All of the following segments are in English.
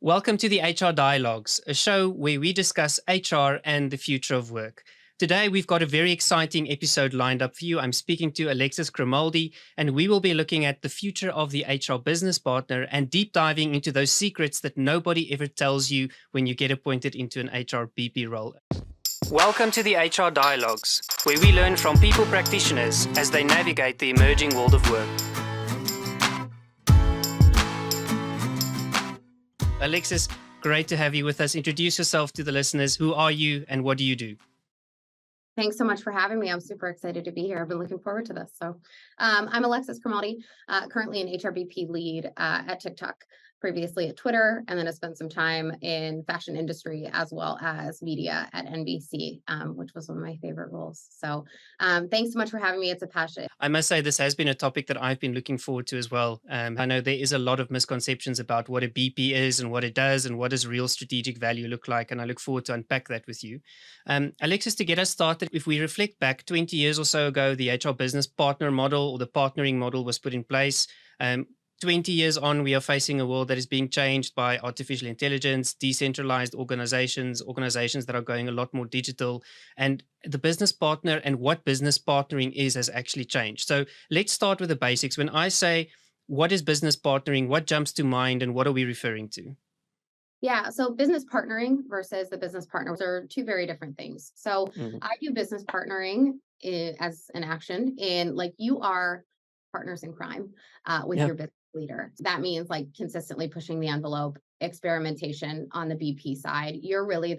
Welcome to the HR Dialogues, a show where we discuss HR and the future of work. Today, we've got a very exciting episode lined up for you. I'm speaking to Alexis Crimaldi, and we will be looking at the future of the HR business partner and deep diving into those secrets that nobody ever tells you when you get appointed into an HRBP role. Welcome to the HR Dialogues, where we learn from people practitioners as they navigate the emerging world of work. Alexis, great to have you with us. Introduce yourself to the listeners. Who are you and what do you do? Thanks so much for having me. I'm super excited to be here. I've been looking forward to this. I'm Alexis Crimaldi, currently an HRBP lead at TikTok, previously at Twitter, and then I spent some time in fashion industry as well as media at NBC, which was one of my favorite roles. Thanks so much for having me. It's a passion. I must say this has been a topic that I've been looking forward to as well. I know there is a lot of misconceptions about what a BP is and what it does and what does real strategic value look like, and I look forward to unpack that with you. Alexis, to get us started, if we reflect back 20 years or so ago, the HR business partner model or the partnering model was put in place. 20 years on, we are facing a world that is being changed by artificial intelligence, decentralized organizations that are going a lot more digital, and the business partner and what business partnering is has actually changed. So let's start with the basics. When I say, what is business partnering, what jumps to mind and what are we referring to? Yeah, so business partnering versus the business partners are two very different things. So I do business partnering as an action in like you are partners in crime with Yeah. your business leader. That means like consistently pushing the envelope, experimentation on the BP side. You're really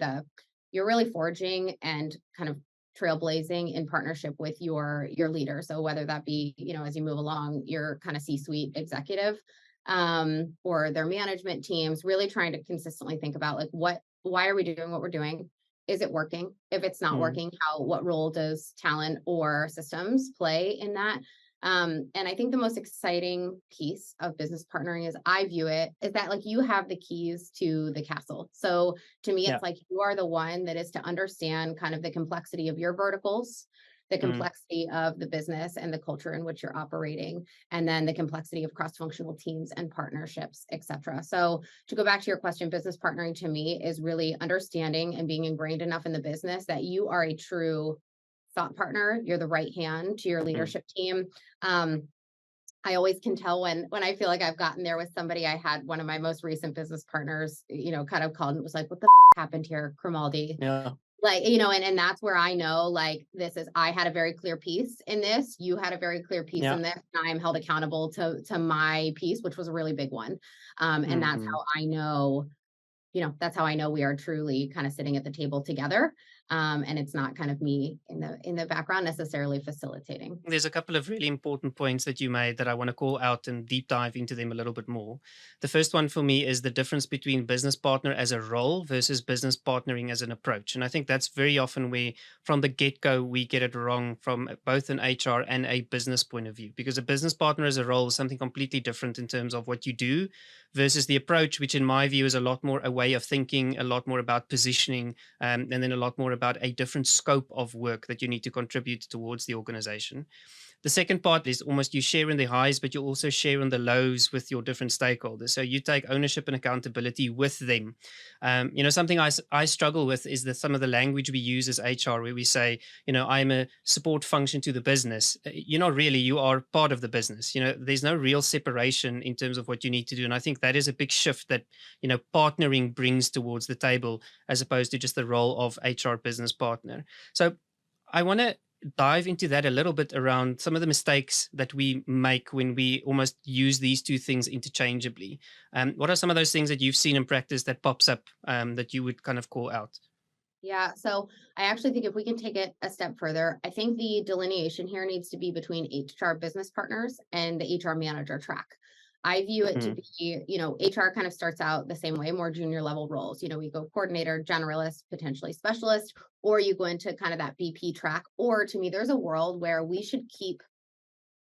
forging and kind of trailblazing in partnership with your leader. So whether that be, as you move along, your kind of C-suite executive or their management teams, really trying to consistently think about like why are we doing what we're doing? Is it working? If it's not working, what role does talent or systems play in that? And I think the most exciting piece of business partnering is I view it is that like you have the keys to the castle. So to me, Yeah. it's like you are the one that is to understand kind of the complexity of your verticals, the complexity of the business and the culture in which you're operating, and then the complexity of cross-functional teams and partnerships, et cetera. So to go back to your question, business partnering to me is really understanding and being ingrained enough in the business that you are a true thought partner. You're the right hand to your leadership team. I always can tell when I feel like I've gotten there with somebody. I had one of my most recent business partners, kind of called and was like, what the happened here, Crimaldi? Yeah. Like, and that's where I know like I had a very clear piece in this, you had a very clear piece Yeah. in this, and I am held accountable to my piece, which was a really big one. And that's how I know we are truly kind of sitting at the table together. And it's not kind of me in the background necessarily facilitating. There's a couple of really important points that you made that I want to call out and deep dive into them a little bit more. The first one for me is the difference between business partner as a role versus business partnering as an approach. And I think that's very often where, from the get-go, we get it wrong from both an HR and a business point of view, because a business partner as a role is something completely different in terms of what you do versus the approach, which in my view is a lot more a way of thinking, a lot more about positioning, and then a lot more about a different scope of work that you need to contribute towards the organization. The second part is almost you share in the highs, but you also share in the lows with your different stakeholders. So you take ownership and accountability with them. Something I struggle with is that some of the language we use as HR, where we say, I'm a support function to the business. You're not really, you are part of the business. There's no real separation in terms of what you need to do. And I think that is a big shift that, partnering brings towards the table as opposed to just the role of HR business partner. So I want to dive into that a little bit around some of the mistakes that we make when we almost use these two things interchangeably. What are some of those things that you've seen in practice that pops up that you would kind of call out? Yeah, so I actually think if we can take it a step further, I think the delineation here needs to be between HR business partners and the HR manager track. I view it to Mhm. be, HR kind of starts out the same way, more junior level roles. We go coordinator, generalist, potentially specialist, or you go into kind of that BP track. Or to me, there's a world where we should keep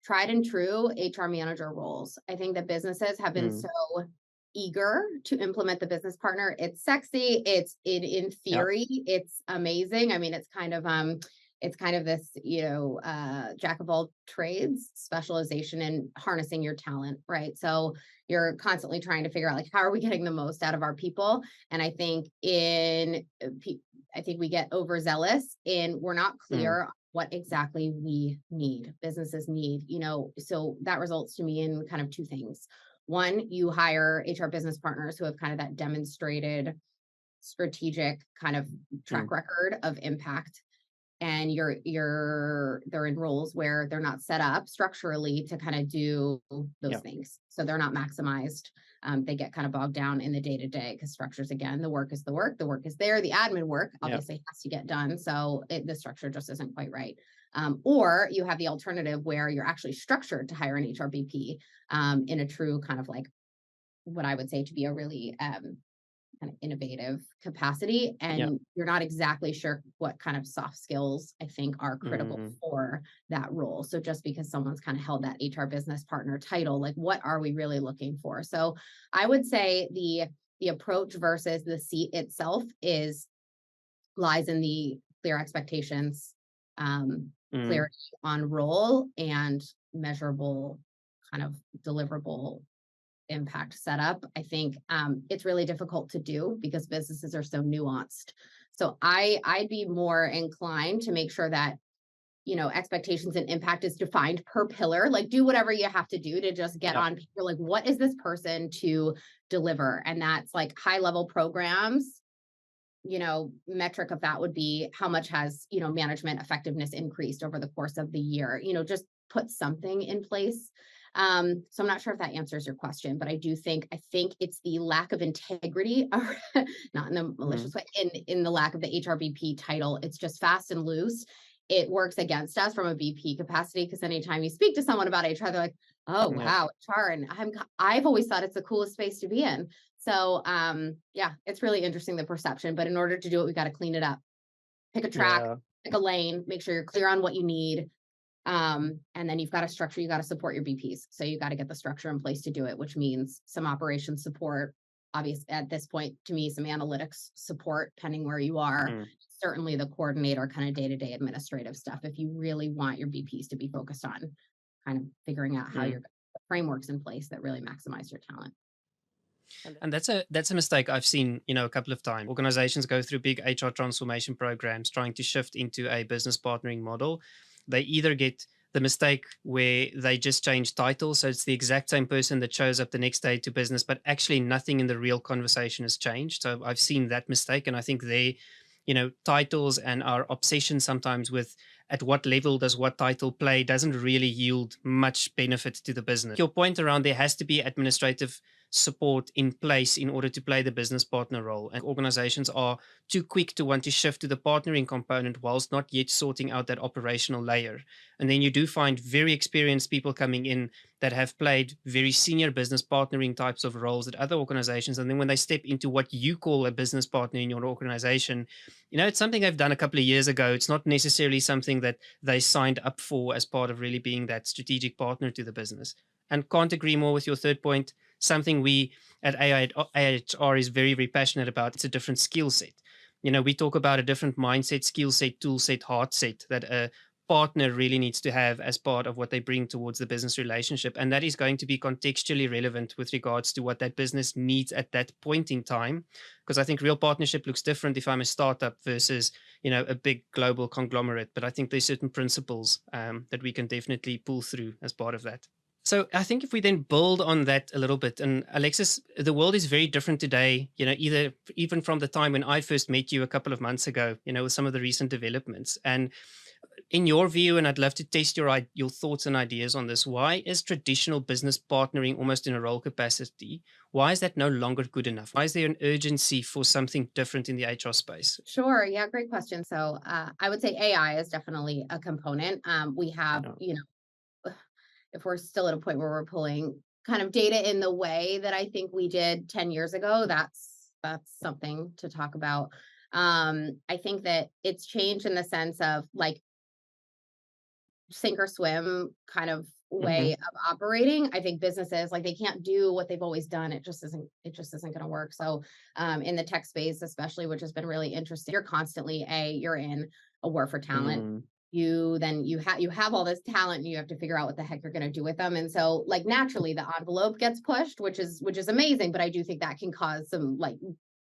tried and true HR manager roles. I think that businesses have been Mhm. so eager to implement the business partner. It's sexy. In Yeah. theory, it's amazing. I mean, it's kind of it's kind of this, jack of all trades specialization in harnessing your talent, right? So you're constantly trying to figure out like how are we getting the most out of our people? And I think I think we get overzealous in we're not Mm, clear what exactly we need, businesses need, so that results to me in kind of two things. One, you hire HR business partners who have kind of that demonstrated strategic kind of mm, track record of impact, and they're in roles where they're not set up structurally to kind of do those yeah, things, so they're not maximized. They get kind of bogged down in the day to day because structures, again, the work is the work is there, the admin work yeah, obviously has to get done, so the structure just isn't quite right. Or you have the alternative where you're actually structured to hire an HRBP, in a true kind of like what I would say to be a really kind of innovative capacity, yeah. and you're not exactly sure what kind of soft skills I think are critical Mm, for that role. So just because someone's kind of held that HR business partner title, like what are we really looking for? So I would say the approach versus the seat itself is lies in the clear expectations, mm, clarity on role, and measurable kind of deliverable impact setup. I think it's really difficult to do because businesses are so nuanced. So I'd be more inclined to make sure that expectations and impact is defined per pillar. Like do whatever you have to do to just get yeah, on paper. Like what is this person to deliver? And that's like high level programs. Metric of that would be how much has management effectiveness increased over the course of the year. Just put something in place. So I'm not sure if that answers your question, but I think it's the lack of integrity, not in a mm, malicious way, in the lack of the HRBP title. It's just fast and loose. It works against us from a VP capacity because anytime you speak to someone about HR, they're like, "Oh yeah, wow, HR," and I've always thought it's the coolest space to be in. So yeah, it's really interesting, the perception. But in order to do it, we've got to clean it up. Pick a track, yeah. pick a lane, make sure you're clear on what you need. And then you've got to structure, you got to support your BPs. So you got to get the structure in place to do it, which means some operations support. Obviously, at this point, to me, some analytics support, depending where you are. Mm, Certainly the coordinator kind of day-to-day administrative stuff if you really want your BPs to be focused on kind of figuring out how mm. you're frameworks in place that really maximize your talent. And that's a mistake I've seen, a couple of times. Organizations go through big HR transformation programs trying to shift into a business partnering model. They either get the mistake where they just change titles, so it's the exact same person that shows up the next day to business, but actually nothing in the real conversation has changed. So I've seen that mistake, and I think titles and our obsession sometimes with at what level does what title play doesn't really yield much benefit to the business. Your point around there has to be administrative support in place in order to play the business partner role. And organizations are too quick to want to shift to the partnering component whilst not yet sorting out that operational layer. And then you do find very experienced people coming in that have played very senior business partnering types of roles at other organizations. And then when they step into what you call a business partner in your organization, it's something they've done a couple of years ago. It's not necessarily something that they signed up for as part of really being that strategic partner to the business. And can't agree more with your third point. Something we at AIHR is very, very passionate about. It's a different skill set. We talk about a different mindset, skill set, tool set, heart set that a partner really needs to have as part of what they bring towards the business relationship. And that is going to be contextually relevant with regards to what that business needs at that point in time. Because I think real partnership looks different if I'm a startup versus, a big global conglomerate. But I think there's certain principles that we can definitely pull through as part of that. So I think if we then build on that a little bit, and Alexis, the world is very different today, either even from the time when I first met you a couple of months ago, with some of the recent developments. And in your view, and I'd love to test your thoughts and ideas on this, why is traditional business partnering almost in a role capacity? Why is that no longer good enough? Why is there an urgency for something different in the HR space? Sure. Yeah, great question. So I would say AI is definitely a component. We have, Yeah. if we're still at a point where we're pulling kind of data in the way that I think we did 10 years ago, that's something to talk about. I think that it's changed in the sense of like sink or swim kind of Hmm. way of operating. I think businesses like they can't do what they've always done. It just isn't going to work. So in the tech space, especially, which has been really interesting, you're constantly you're in a war for talent. Mm, You have all this talent and you have to figure out what the heck you're going to do with them. And so like naturally the envelope gets pushed, which is amazing, but I do think that can cause some like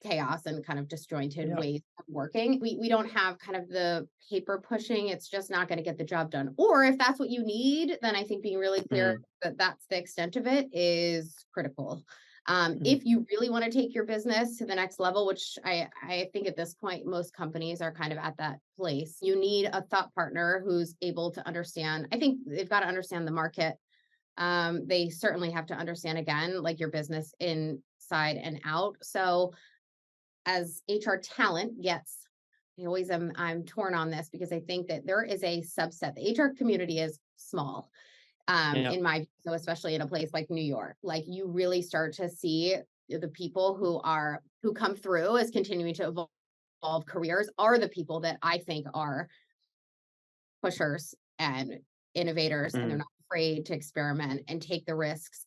chaos and kind of disjointed yeah. ways of working. We don't have kind of the paper pushing. It's just not going to get the job done. Or if that's what you need, then I think being really clear Mm, that that's the extent of it is critical. mm, If you really want to take your business to the next level, which I think at this point, most companies are kind of at that place, you need a thought partner who's able to understand. I think they've got to understand the market. They certainly have to understand, again, like your business inside and out. So as HR talent gets, I'm torn on this because I think that there is a subset. The HR community is small, yeah. in my view, so especially in a place like New York. Like you really start to see the people who come through as continuing to evolve careers are the people that I think are pushers and innovators, and they're Mm, not afraid to experiment and take the risks.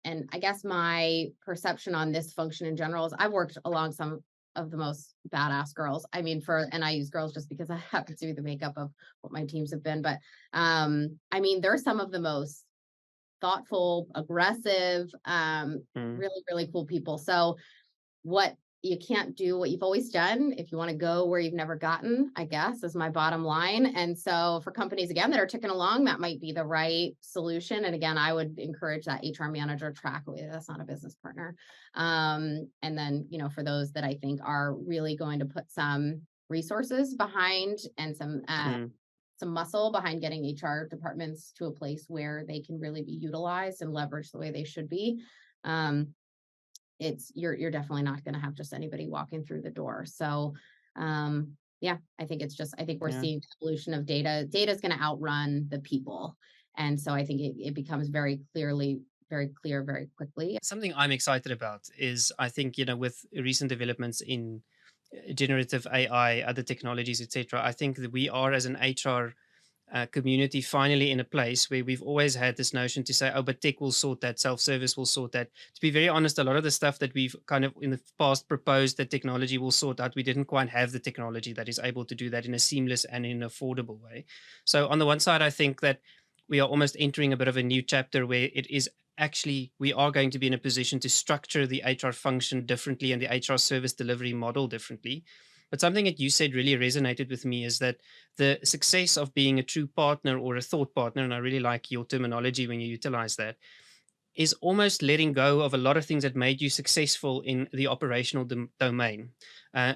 And I guess my perception on this function in general is I've worked along some of the most badass girls. I mean, and I use girls just because I happen to be the makeup of what my teams have been. But I mean, they're some of the most thoughtful, aggressive, mm, really, really cool people. So what you can't do what you've always done if you want to go where you've never gotten, I guess, is my bottom line. And so for companies again that are ticking along, that might be the right solution. And again, I would encourage that HR manager track away. That's not a business partner. And then, for those that I think are really going to put some resources behind and mm. some muscle behind getting HR departments to a place where they can really be utilized and leveraged the way they should be. Um, you're definitely not going to have just anybody walking through the door. So yeah, I think we're Yeah. seeing the evolution of data. Data is going to outrun the people. And so I think it becomes very clear very quickly. Something I'm excited about is I think, with recent developments in generative AI, other technologies, etc., I think that we are as an HR community finally in a place where we've always had this notion to say, oh, but tech will sort that, self service will sort that. To be very honest, a lot of the stuff that we've kind of in the past proposed that technology will sort out, we didn't quite have the technology that is able to do that in a seamless and in an affordable way. So, on the one side, I think that we are almost entering a bit of a new chapter where it is actually we are going to be in a position to structure the HR function differently and the HR service delivery model differently. But something that you said really resonated with me is that the success of being a true partner or a thought partner, and I really like your terminology when you utilize that, is almost letting go of a lot of things that made you successful in the operational domain,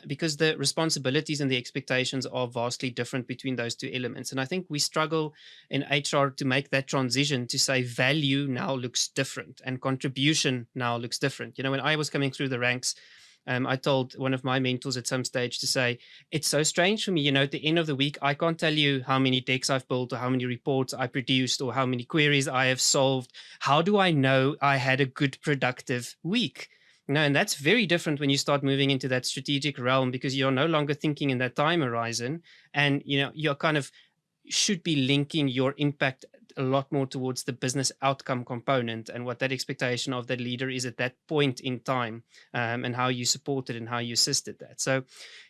because the responsibilities and the expectations are vastly different between those two elements. And I think we struggle in HR to make that transition to say value now looks different and contribution now looks different. When I was coming through the ranks, I told one of my mentors at some stage to say, it's so strange for me, at the end of the week, I can't tell you how many decks I've built or how many reports I produced or how many queries I have solved. How do I know I had a good, productive week? And that's very different when you start moving into that strategic realm because you're no longer thinking in that time horizon. And, you're kind of should be linking your impact a lot more towards the business outcome component and what that expectation of that leader is at that point in time, and how you supported and how you assisted that. So,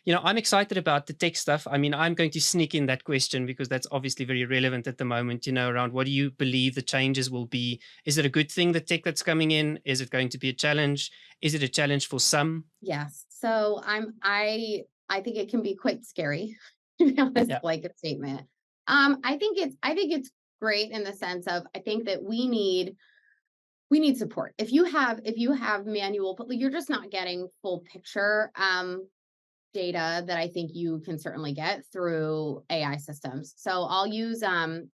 I'm excited about the tech stuff. I mean, I'm going to sneak in that question because that's obviously very relevant at the moment, around what do you believe the changes will be? Is it a good thing, the tech that's coming in? Is it going to be a challenge? Is it a challenge for some? Yes. So I think it can be quite scary, to be honest, Yeah. blanket statement. I think it's great in the sense of I think that we need support. If you have manual, but you're just not getting full picture data that I think you can certainly get through AI systems. So I'll use an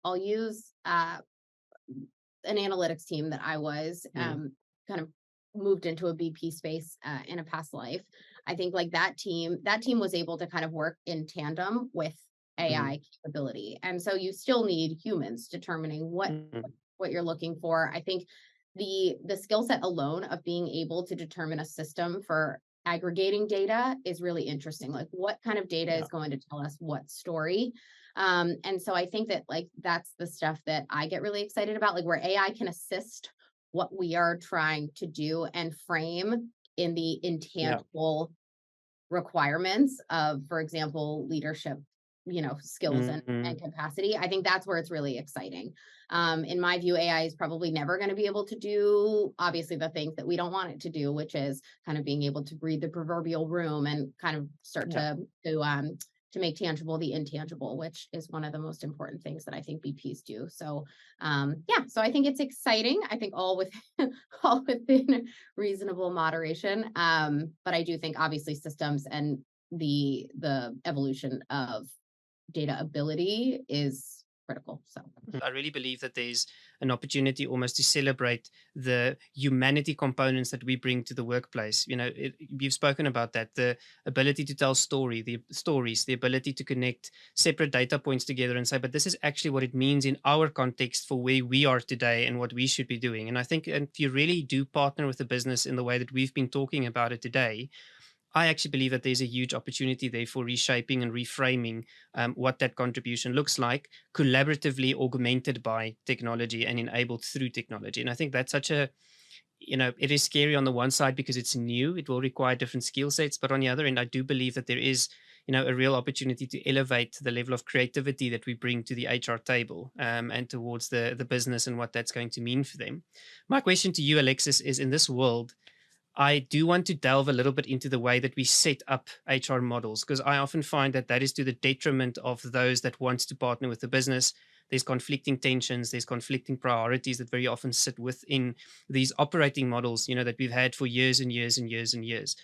analytics team that I was Mm, kind of moved into a BP space in a past life. I think like that team was able to kind of work in tandem with mm, AI capability. And so you still need humans determining mm, what you're looking for. I think the skill set alone of being able to determine a system for aggregating data is really interesting. Like what kind of data yeah. is going to tell us what story? And so I think that like that's the stuff that I get really excited about, like where AI can assist what we are trying to do and frame in the Yeah. intangible requirements of, for example, leadership skills and Mhm. capacity. I think that's where it's really exciting. In my view, AI is probably never going to be able to do, obviously, the things that we don't want it to do, which is kind of being able to read the proverbial room and kind of start Yeah. to make tangible the intangible, which is one of the most important things that I think BPs do. So, yeah, so I think it's exciting. I think all with all within reasonable moderation. But I do think obviously systems and the evolution of data ability is critical. So I really believe that there's an opportunity almost to celebrate the humanity components that we bring to the workplace. You've spoken about that, the ability to tell the stories, the ability to connect separate data points together and say, but this is actually what it means in our context for where we are today and what we should be doing. And I think if you really do partner with the business in the way that we've been talking about it today, I actually believe that there's a huge opportunity there for reshaping and reframing what that contribution looks like, collaboratively augmented by technology and enabled through technology. And I think that's such a, it is scary on the one side because it's new, it will require different skill sets. But on the other end, I do believe that there is, a real opportunity to elevate the level of creativity that we bring to the HR table and towards the business and what that's going to mean for them. My question to you, Alexis, is in this world, I do want to delve a little bit into the way that we set up HR models because I often find that that is to the detriment of those that want to partner with the business. There's conflicting tensions, there's conflicting priorities that very often sit within these operating models, that we've had for years and years and years and years.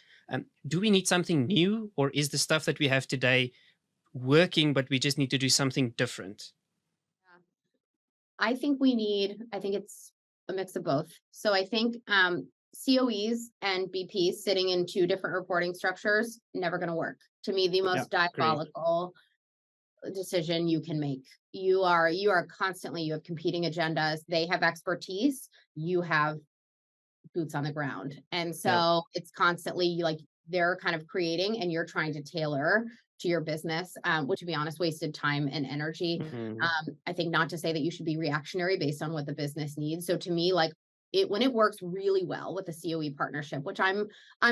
Do we need something new, or is the stuff that we have today working, but we just need to do something different? I think it's a mix of both. So I think COEs and BPs sitting in two different reporting structures, never going to work. To me, the Yeah, most agree. diabolical decision you can make. You have competing agendas. They have expertise. You have boots on the ground. And Yeah. so it's constantly like they're kind of creating and you're trying to tailor to your business, which to be honest, wasted time and energy. Mhm. I think not to say that you should be reactionary based on what the business needs. So to me, like when it works really well with the COE partnership, which I'm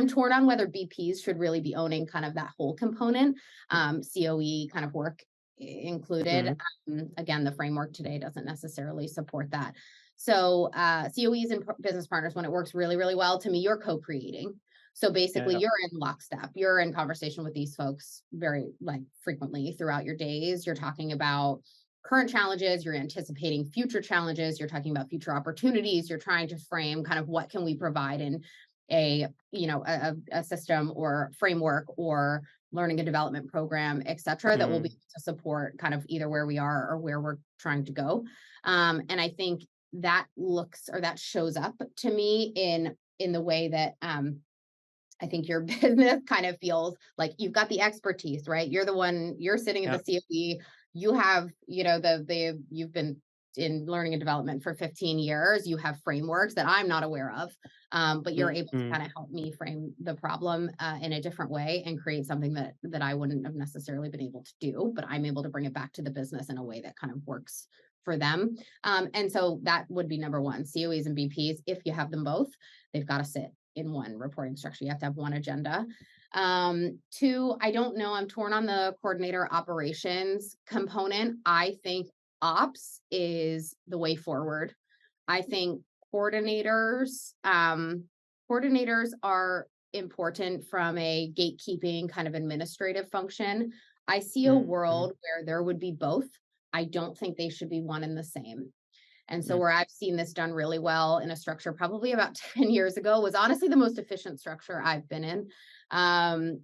torn on whether BPs should really be owning kind of that whole component, COE kind of work included. Mhm. Again, the framework today doesn't necessarily support that. So COEs and business partners, when it works really, really well, to me, you're co-creating. So basically, Yeah. you're in lockstep. You're in conversation with these folks very like frequently throughout your days. You're talking about current challenges. You're anticipating future challenges. You're talking about future opportunities. You're trying to frame kind of what can we provide in a system or framework or learning and development program, et cetera, that will be Mhm. able to support kind of either where we are or where we're trying to go. And I think that shows up to me in the way that I think your business kind of feels like you've got the expertise, right? You're sitting at the Yeah. CFE, you have, you've been in learning and development for 15 years, you have frameworks that I'm not aware of, but you're able to Mhm. kind of help me frame the problem in a different way and create something that I wouldn't have necessarily been able to do, but I'm able to bring it back to the business in a way that kind of works for them. And so that would be number one, COEs and BPs, if you have them both, they've got to sit in one reporting structure. You have to have one agenda. Two, I don't know. I'm torn on the coordinator operations component. I think ops is the way forward. I think coordinators, coordinators are important from a gatekeeping kind of administrative function. I see a Mhm. world where there would be both. I don't think they should be one and the same. And so Mm. where I've seen this done really well in a structure probably about 10 years ago was honestly the most efficient structure I've been in.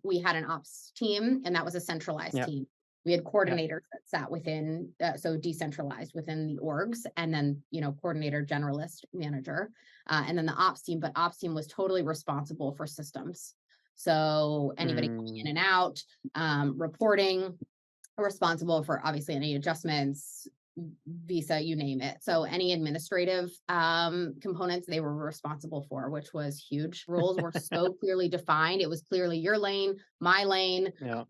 We had an ops team and that was a centralized Yeah. team. We had Yeah. coordinators that sat within, so decentralized within the orgs, and then, coordinator, generalist, manager, and then the ops team. But ops team was totally responsible for systems. So anybody coming in Mm. and out, reporting, responsible for obviously any adjustments, visa, you name it. So any administrative components they were responsible for, which was huge. Rules were so clearly defined. It was clearly your lane, my lane. Yeah.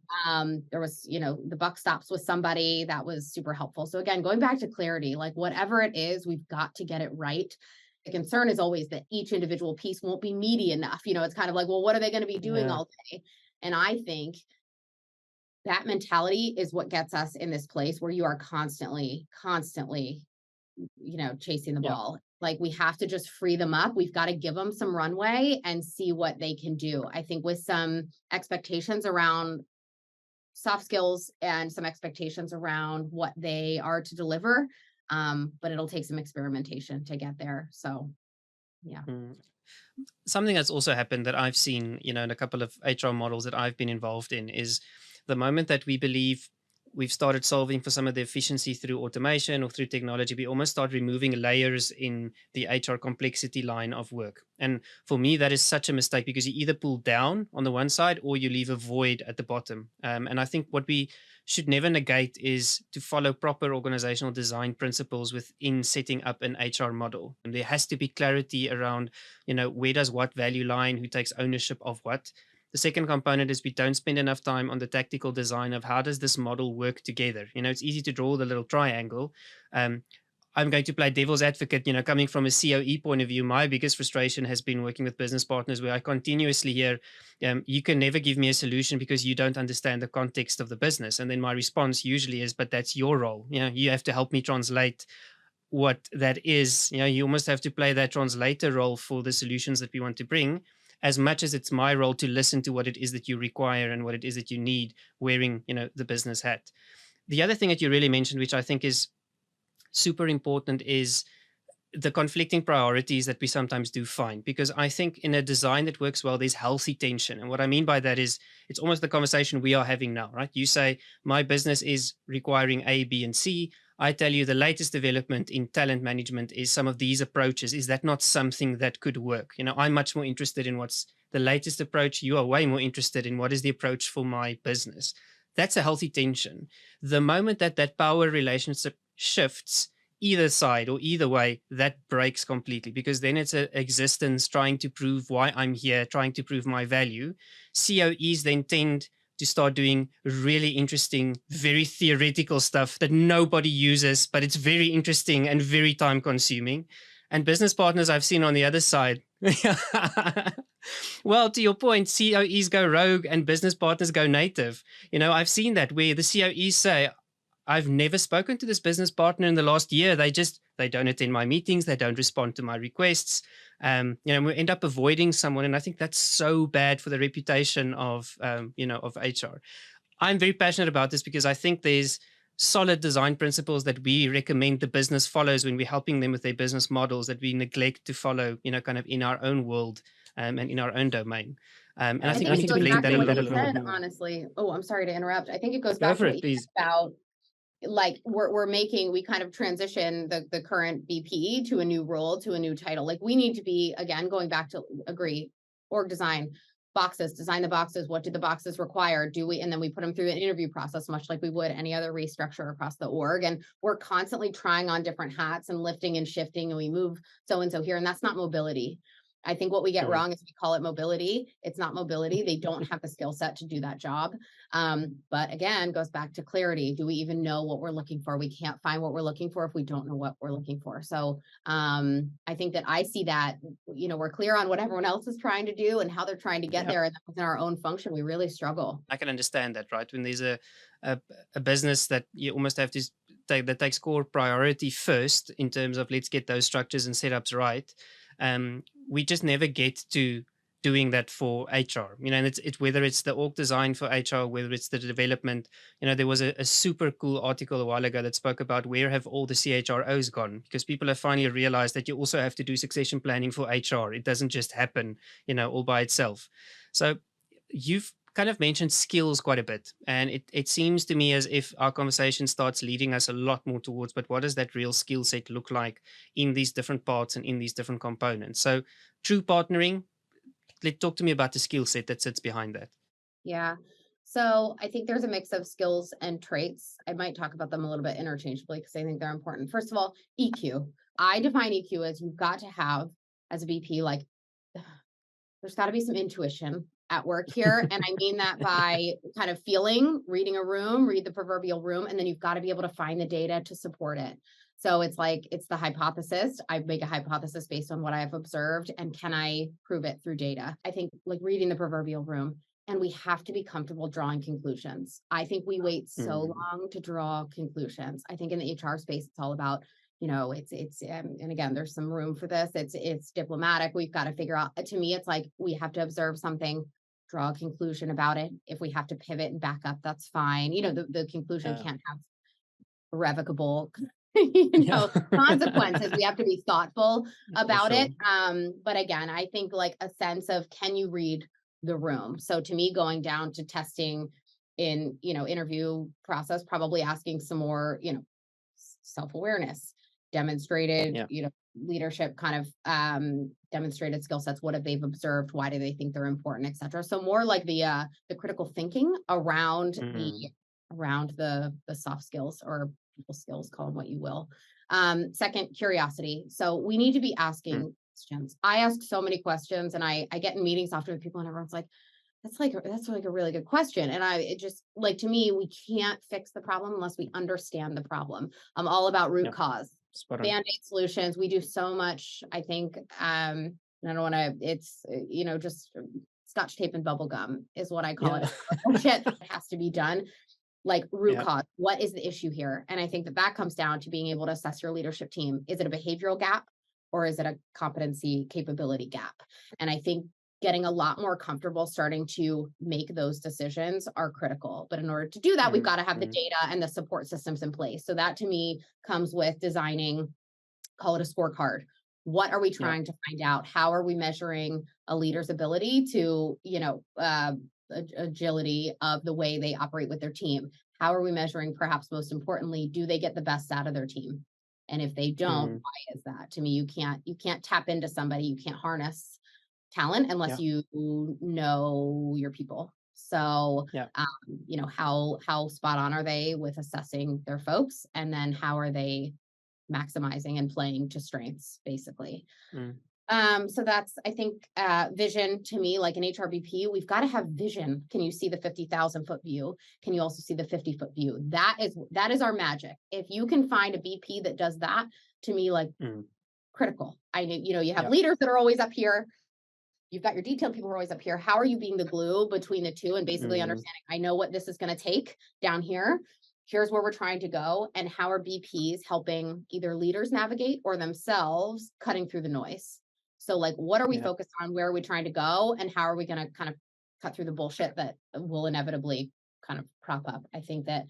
There was, the buck stops with somebody. That was super helpful. So again, going back to clarity, like whatever it is, we've got to get it right. The concern is always that each individual piece won't be meaty enough. It's kind of like, well, what are they going to be doing Yeah. all day? And I think that mentality is what gets us in this place where you are constantly, chasing the Yeah. ball. Like we have to just free them up. We've got to give them some runway and see what they can do. I think with some expectations around soft skills and some expectations around what they are to deliver. But it'll take some experimentation to get there. So yeah. Mm. Something that's also happened that I've seen, in a couple of HR models that I've been involved in is the moment that we believe we've started solving for some of the efficiency through automation or through technology, we almost start removing layers in the HR complexity line of work. And for me, that is such a mistake because you either pull down on the one side or you leave a void at the bottom. And I think what we should never negate is to follow proper organizational design principles within setting up an HR model. And there has to be clarity around where does what value line, who takes ownership of what. The second component is we don't spend enough time on the tactical design of how does this model work together. It's easy to draw the little triangle. um, I'm going to play devil's advocate. Coming from a COE point of view, my biggest frustration has been working with business partners where I continuously hear, you can never give me a solution because you don't understand the context of the business. And then my response usually is, but that's your role. You have to help me translate what that is. You almost have to play that translator role for the solutions that we want to bring, as much as it's my role to listen to what it is that you require and what it is that you need, wearing the business hat. The other thing that you really mentioned, which I think is super important, is the conflicting priorities that we sometimes do find, because I think in a design that works well, there's healthy tension. And what I mean by that is it's almost the conversation we are having now, right? You say my business is requiring A, B, and C. I tell you the latest development in talent management is some of these approaches. Is that not something that could work? I'm much more interested in what's the latest approach. You are way more interested in what is the approach for my business. That's a healthy tension. The moment that that power relationship shifts either side or either way, that breaks completely, because then it's an existence trying to prove why I'm here, trying to prove my value. COEs then tend to start doing really interesting, very theoretical stuff that nobody uses, but it's very interesting and very time consuming. And business partners I've seen on the other side. Well, to your point, COEs go rogue and business partners go native. I've seen that where the COEs say, I've never spoken to this business partner in the last year. They don't attend my meetings. They don't respond to my requests. We end up avoiding someone. And I think that's so bad for the reputation of HR. I'm very passionate about this because I think there's solid design principles that we recommend the business follows when we're helping them with their business models that we neglect to follow, kind of in our own world, and in our own domain. And I I think think we it need to goes blend back that to a what little you bit said, more. honestly. Oh, I'm sorry to interrupt. I think it goes Go back to for what it, you said please. about, like, we kind of transition the current BPE to a new role, to a new title. Like we need to be, again, going back to agree, org design, boxes, design the boxes. What do the boxes require? And then we put them through an interview process, much like we would any other restructure across the org. And we're constantly trying on different hats and lifting and shifting, and we move so-and-so here. And that's not mobility. I think what we get Sure. wrong is we call it mobility. It's not mobility. They don't have the skill set to do that job. But again, goes back to clarity. Do we even know what we're looking for? We can't find what we're looking for if we don't know what we're looking for. So I think that I see that, we're clear on what everyone else is trying to do and how they're trying to get Yeah. there. And within our own function, we really struggle. I can understand that, right? When there's a, a business that you almost have to that takes core priority first in terms of let's get those structures and setups right. We just never get to doing that for HR. And it's whether it's the org design for HR, whether it's the development. There was a super cool article a while ago that spoke about where have all the CHROs gone, because people have finally realized that you also have to do succession planning for HR. It doesn't just happen, all by itself. So you've kind of mentioned skills quite a bit, and it seems to me as if our conversation starts leading us a lot more towards, but what does that real skill set look like in these different parts and in these different components? So true partnering, talk to me about the skill set that sits behind that. Yeah. So I think there's a mix of skills and traits. I might talk about them a little bit interchangeably because I think they're important. First of all, EQ. I define EQ as you've got to have, as a VP, like there's got to be some intuition at work here. And I mean that by kind of reading a room, read the proverbial room, and then you've got to be able to find the data to support it. So it's like, it's the hypothesis. I make a hypothesis based on what I've observed, and can I prove it through data? I think like reading the proverbial room. and we have to be comfortable drawing conclusions. I think we wait so Mm. long to draw conclusions. I think in the HR space, it's all about, and again, there's some room for this. It's diplomatic. We've got to figure out. To me, it's like we have to observe something, draw a conclusion about it. If we have to pivot and back up, that's fine. The conclusion Yeah. can't have irrevocable, Yeah. consequences. We have to be thoughtful For about it. sure. But again, I think like a sense of, can you read the room? So to me, going down to testing in, interview process, probably asking some more, self-awareness, demonstrated, Yeah. leadership kind of demonstrated skill sets. What have they observed? Why do they think they're important, etc. So more like the critical thinking Mm. around the soft skills or people skills, call them what you will. Second, curiosity. So we need to be Mm. asking questions. I ask so many questions, and I get in meetings often with people, and everyone's like, that's like a really good question. And it just like, to me, we can't fix the problem unless we understand the problem. I'm all about root Yeah. cause, Spot on. band-aid solutions. We do so much, I think, and I don't want to, just scotch tape and bubble gum is what I call it. Yeah. Bullshit that has to be done. Like root Yeah. cause, what is the issue here? And I think that comes down to being able to assess your leadership team. Is it a behavioral gap, or is it a competency capability gap? And I think getting a lot more comfortable starting to make those decisions are critical. But in order to do that, we've Mm. got to have the Mm. data and the support systems in place. So that to me comes with designing, call it a scorecard. What are we Yeah. trying to find out? How are we measuring a leader's ability to, agility of the way they operate with their team? How are we measuring, perhaps most importantly, do they get the best out of their team? And if they don't, Mm. why is that? To me, you can't tap into somebody, you can't harness talent unless Yeah. you know your people. So, Yeah. how spot on are they with assessing their folks, and then how are they maximizing and playing to strengths, basically. Mm. So that's, I think, vision to me, like an HRBP, we've got to have vision. Can you see the 50,000-foot view? Can you also see the 50-foot view? That is our magic. If you can find a BP that does that, to me, like Mm. critical. I know, you have Yeah. leaders that are always up here. You've got your detailed people who are always up here. How are you being the glue between the two and basically Mm. understanding, I know what this is going to take down here. Here's where we're trying to go. And how are BPs helping either leaders navigate or themselves cutting through the noise? So like, what are we Yeah. focused on? Where are we trying to go? And how are we going to kind of cut through the bullshit that will inevitably kind of crop up? I think that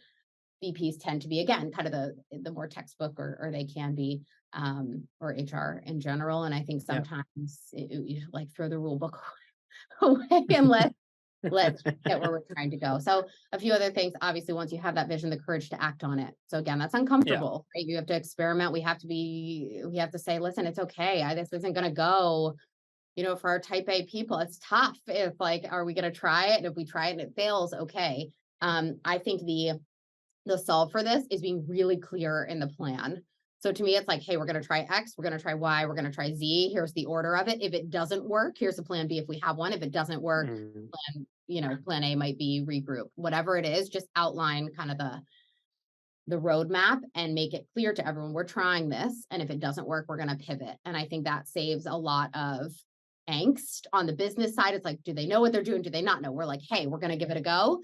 VPs tend to be, again, kind of the more textbook, or they can be, or HR in general. And I think Yeah. sometimes you like throw the rule book away and let's get where we're trying to go. So a few other things, obviously, once you have that vision, the courage to act on it. So again, that's Yeah. uncomfortable, right? You have to experiment. We have to say, listen, it's okay. This isn't going to go, for our type A people, it's tough. If like, are we going to try it? And if we try it and it fails, okay. I think the solve for this is being really clear in the plan. So to me, it's like, hey, we're going to try X, we're going to try Y, we're going to try Z. Here's the order of it. If it doesn't work, here's a plan B if we have one. If it doesn't work, Mm. plan A might be regroup. Whatever it is, just outline kind of the roadmap and make it clear to everyone we're trying this. And if it doesn't work, we're going to pivot. And I think that saves a lot of angst on the business side. It's like, do they know what they're doing? Do they not know? We're like, hey, we're going to give it a go.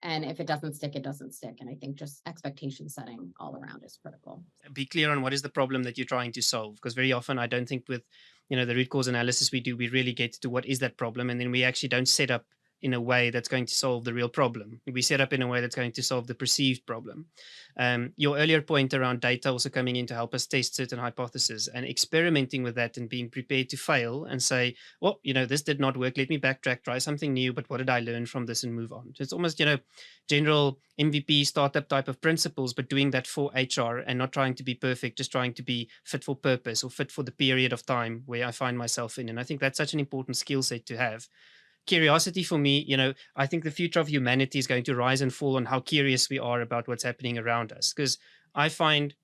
And if it doesn't stick, it doesn't stick. And I think just expectation setting all around is critical. Be clear on what is the problem that you're trying to solve, because very often I don't think with the root cause analysis we really get to what is that problem, and then we actually don't set up in a way that's going to solve the real problem. We set up in a way that's going to solve the perceived problem. Your earlier point around data also coming in to help us test certain hypotheses and experimenting with that and being prepared to fail and say, well, this did not work, let me backtrack, try something new, but what did I learn from this, and move on. So it's almost general MVP startup type of principles, but doing that for HR and not trying to be perfect, just trying to be fit for purpose or fit for the period of time where I find myself in. And I think that's such an important skill set to have. Curiosity for me, I think the future of humanity is going to rise and fall on how curious we are about what's happening around us. Because I find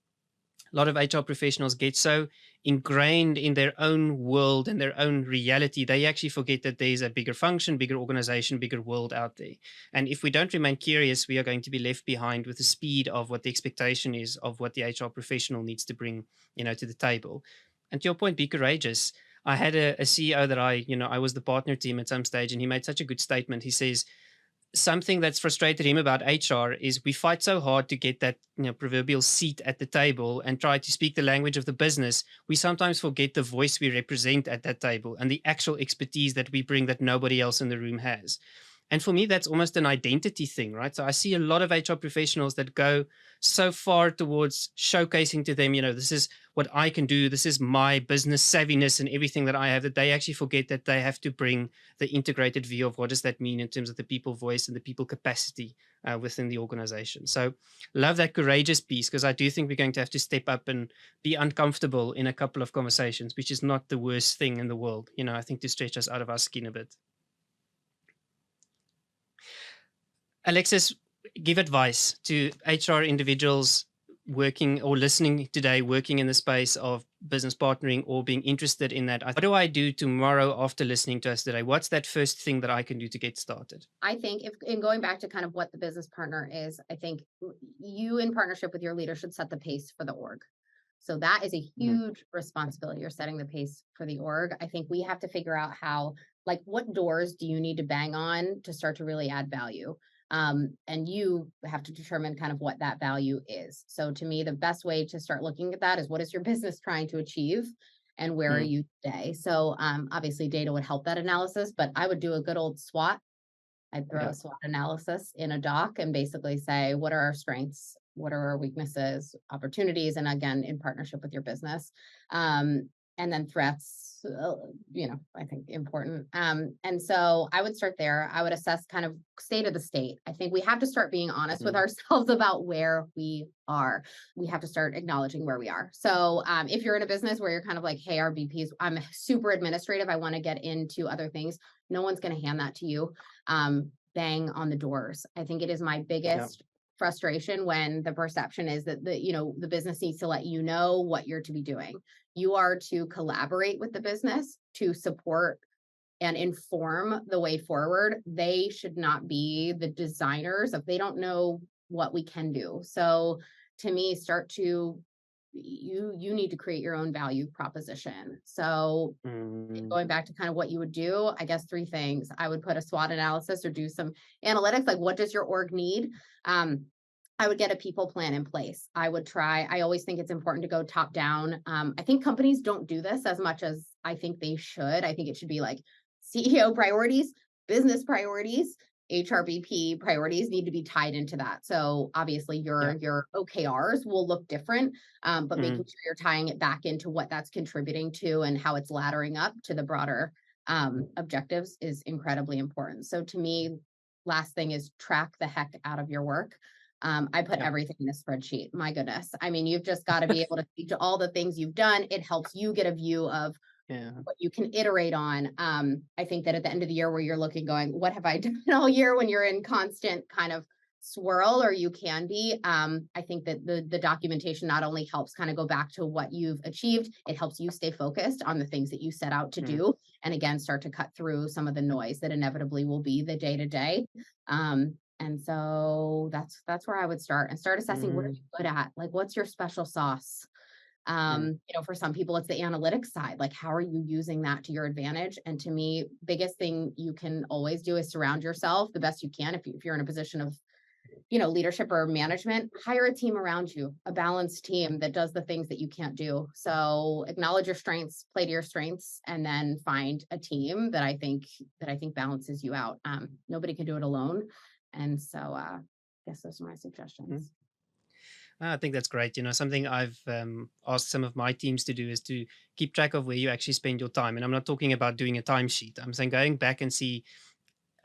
a lot of HR professionals get so ingrained in their own world and their own reality, they actually forget that there's a bigger function, bigger organization, bigger world out there. And if we don't remain curious, we are going to be left behind with the speed of what the expectation is of what the HR professional needs to bring, to the table. And to your point, be courageous. I had a CEO that I was the partner team at some stage, and he made such a good statement. He says, something that's frustrated him about HR is we fight so hard to get that proverbial seat at the table and try to speak the language of the business. We sometimes forget the voice we represent at that table and the actual expertise that we bring that nobody else in the room has. And for me, that's almost an identity thing, right? So I see a lot of HR professionals that go so far towards showcasing to them, this is what I can do. This is my business savviness and everything that I have, that they actually forget that they have to bring the integrated view of what does that mean in terms of the people voice and the people capacity within the organization. So love that courageous piece, because I do think we're going to have to step up and be uncomfortable in a couple of conversations, which is not the worst thing in the world. I think to stretch us out of our skin a bit. Alexis, give advice to HR individuals working or listening today, working in the space of business partnering or being interested in that. What do I do tomorrow after listening to us today? What's that first thing that I can do to get started? I think if in going back to kind of what the business partner is, I think you in partnership with your leader should set the pace for the org. So that is a Mhm. huge responsibility. You're setting the pace for the org. I think we have to figure out how, like, what doors do you need to bang on to start to really add value? And you have to determine kind of what that value is. So to me, the best way to start looking at that is what is your business trying to achieve and where are Mm. you today? So obviously data would help that analysis, but I would do a good old SWOT. I'd throw Yeah. a SWOT analysis in a doc and basically say, what are our strengths? What are our weaknesses, opportunities? And again, in partnership with your business. And then threats, I think important. And so I would start there. I would assess kind of state of the state. I think we have to start being honest with Mm. ourselves about where we are. We have to start acknowledging where we are. So if you're in a business where you're kind of like, hey, our BPs, I'm super administrative, I want to get into other things. No one's going to hand that to you. Bang on the doors. I think it is my Yeah. biggest frustration when the perception is that the business needs to let you know what you're to be doing. You are to collaborate with the business to support and inform the way forward. They should not be the designers if they don't know what we can do. So to me, start to you need to create your own value proposition. So Mm. going back to kind of what you would do, I guess three things. I would put a SWOT analysis or do some analytics, like what does your org need? Um, I would get a people plan in place. I always think it's important to go top down. I think companies don't do this as much as I think they should. I think it should be like CEO priorities, business priorities, HRBP priorities need to be tied into that. So obviously Yeah. your OKRs will look different, but making Mm. sure you're tying it back into what that's contributing to and how it's laddering up to the broader objectives is incredibly important. So to me, last thing is track the heck out of your work. I put Yeah. everything in a spreadsheet. My goodness. I mean, you've just got to be able to speak to all the things you've done. It helps you get a view of Yeah. what you can iterate on. I think that at the end of the year where you're looking, going, what have I done all year when you're in constant kind of swirl, or you can be. I think that the documentation not only helps kind of go back to what you've achieved, it helps you stay focused on the things that you set out to Mm. do. And again, start to cut through some of the noise that inevitably will be the day to day. And so that's where I would start and start assessing what are Mm. you good at? Like what's your special sauce? Mm. For some people, it's the analytics side. Like, how are you using that to your advantage? And to me, biggest thing you can always do is surround yourself the best you can. If you're in a position of, leadership or management, hire a team around you, a balanced team that does the things that you can't do. So acknowledge your strengths, play to your strengths, and then find a team that I think balances you out. Nobody can do it alone. And so, I guess those are my Mm. suggestions. I think that's great. Something I've asked some of my teams to do is to keep track of where you actually spend your time. And I'm not talking about doing a timesheet. I'm saying going back and see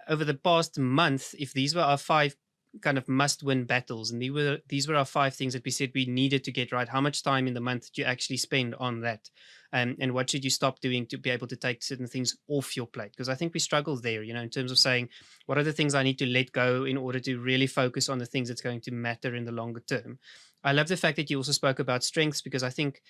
over the past month, if these were our five kind of must-win battles, and these were our five things that we said we needed to get right, how much time in the month did you actually spend on that? And what should you stop doing to be able to take certain things off your plate? Because I think we struggle there, in terms of saying, what are the things I need to let go in order to really focus on the things that's going to matter in the longer term? I love the fact that you also spoke about strengths, because I think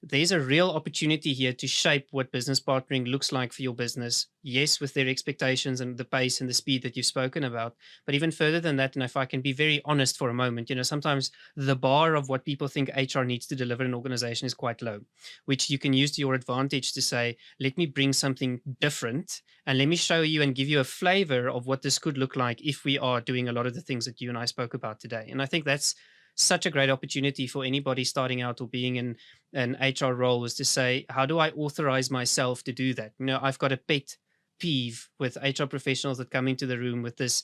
there's a real opportunity here to shape what business partnering looks like for your business. Yes, with their expectations and the pace and the speed that you've spoken about. But even further than that, and if I can be very honest for a moment, sometimes the bar of what people think HR needs to deliver in an organization is quite low, which you can use to your advantage to say, let me bring something different and let me show you and give you a flavor of what this could look like if we are doing a lot of the things that you and I spoke about today. And I think that's such a great opportunity for anybody starting out or being in an HR role, is to say, how do I authorize myself to do that? I've got a pet peeve with HR professionals that come into the room with this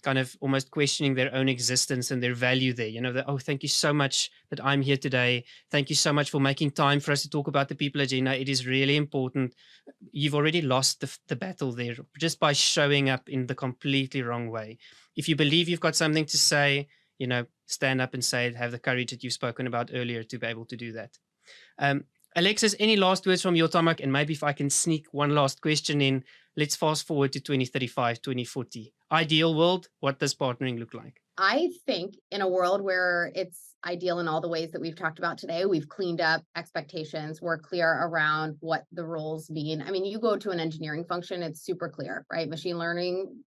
kind of almost questioning their own existence and their value there. That, oh, thank you so much that I'm here today. Thank you so much for making time for us to talk about the people agenda. It is really important. You've already lost the battle there just by showing up in the completely wrong way. If you believe you've got something to say, stand up and say it, have the courage that you've spoken about earlier to be able to do that. Um, Alexis, any last words from your tarmac? And maybe if I can sneak one last question in, let's fast forward to 2035, 2040. Ideal world, what does partnering look like? I think in a world where it's ideal in all the ways that we've talked about today, we've cleaned up expectations, we're clear around what the roles mean. I mean, you go to an engineering function, it's super clear, right? Machine learning,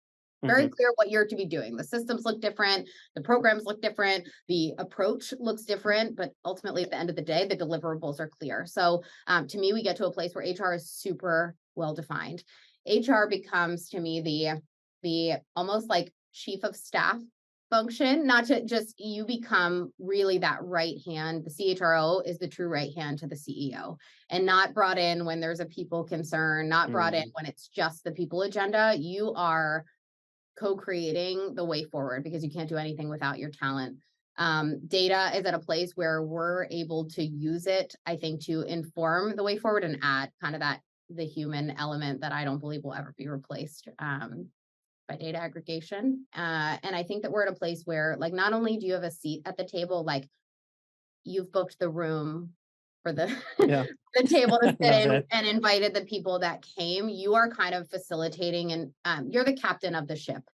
very Hmm. clear what you're to be doing. The systems look different, the programs look different, the approach looks different, but ultimately at the end of the day, the deliverables are clear. So to me, we get to a place where HR is super well defined. HR becomes to me the almost like chief of staff function, not to just, you become really that right hand. The CHRO is the true right hand to the CEO, and not brought in when there's a people concern, not brought in Mm. when it's just the people agenda. You are co-creating the way forward because you can't do anything without your talent. Data is at a place where we're able to use it, I think, to inform the way forward and add kind of that the human element that I don't believe will ever be replaced by data aggregation. And I think that we're at a place where, like, not only do you have a seat at the table, like you've booked the room for the Yeah, the table to sit love in that. and invited the people that came. You are kind of facilitating, and you're the captain of the ship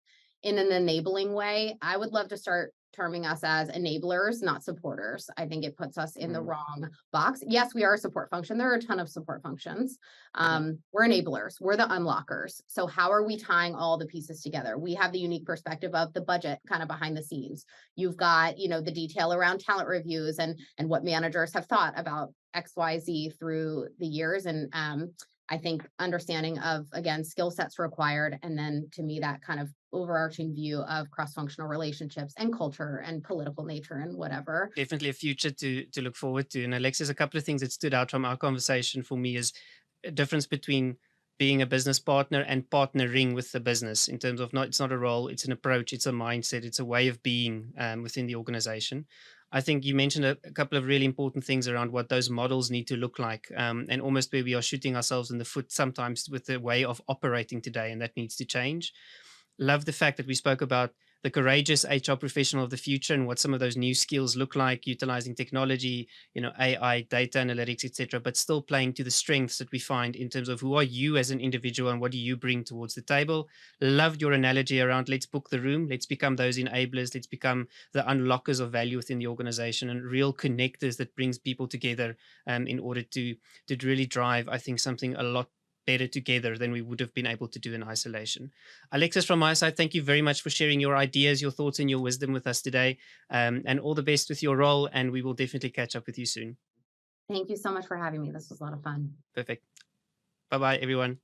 in an enabling way. I would love to start terming us as enablers, not supporters. I think it puts us in the Mm. wrong box. Yes, we are a support function. There are a ton of support functions. Yeah. We're enablers. We're the unlockers. So how are we tying all the pieces together? We have the unique perspective of the budget kind of behind the scenes. You've got, the detail around talent reviews and what managers have thought about XYZ through the years. And I think understanding of, again, skill sets required. And then to me, that kind of overarching view of cross-functional relationships and culture and political nature and whatever. Definitely a future to look forward to. And Alexis, a couple of things that stood out from our conversation for me is a difference between being a business partner and partnering with the business, in terms of, not it's not a role, it's an approach, it's a mindset, it's a way of being within the organization. I think you mentioned a couple of really important things around what those models need to look like, and almost where we are shooting ourselves in the foot sometimes with the way of operating today, and that needs to change. Love the fact that we spoke about the courageous HR professional of the future and what some of those new skills look like, utilizing technology, AI, data analytics, etc., but still playing to the strengths that we find in terms of who are you as an individual and what do you bring towards the table. Loved your analogy around, let's book the room, let's become those enablers, let's become the unlockers of value within the organization and real connectors that brings people together, in order to really drive, I think, something a lot better together than we would have been able to do in isolation. Alexis, from my side, thank you very much for sharing your ideas, your thoughts, and your wisdom with us today. And all the best with your role. And we will definitely catch up with you soon. Thank you so much for having me. This was a lot of fun. Perfect. Bye bye, everyone.